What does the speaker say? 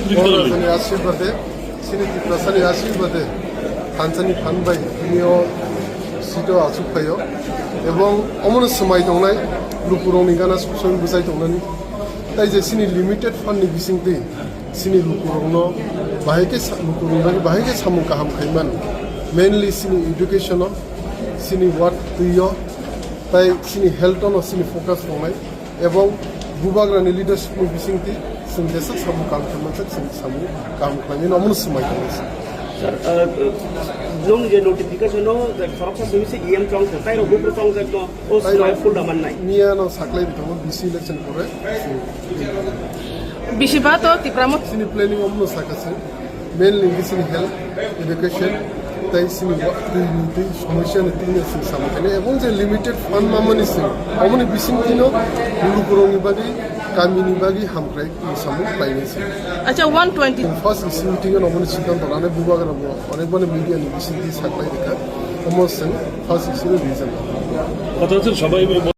Borajani Ashibade, Siniti Prasani Ashibade, Hansani Panbay, Nio Sito Asupayo, এবং অমন সময় দংনাই লুকুরংনি গানা সবসময় বুঝাই দংনানি তাই যে সিনি লিমিটেড ফান্ডনি বিसिंति सिनि लुकुरंनो बाहायके लुकुरंनि बाहायके सामु गाहाम खायमान मेनलि सिनि एडुकेशन सिनि वाट तुयो ताई सिनि हेल्थ नो सिनि फोकस दंनाय एवं बुबाग्रानि लिडारशिप नि बिसिंति जों देसा सामु गाहाम खायमान जों सामु गाहाम खायमान अमन समय दंसै Sir, belum je notification no, korupsi semisi CEM chong, tapi robo chong je no, os full daman nai. Nia no saklai ditamo BC election kore. BC ba to tikramo. Sini planning omno sakase. Mainly sini health, education, tai sini work সমস্যা নিয়ে sin samkane এবং যে limited fund মামনি sin omni BC no lulu kuroni bagi kamini bagi hamkrai samu paine sin. আচ্ছা 120 first meeting এর omni সিদ্ধান্ত নানে বুবাগার অনেকবার media নি BC সাপ্লাই দেখা almost ফার্স্ট সিরিজ রিজন কথা হচ্ছে সবাই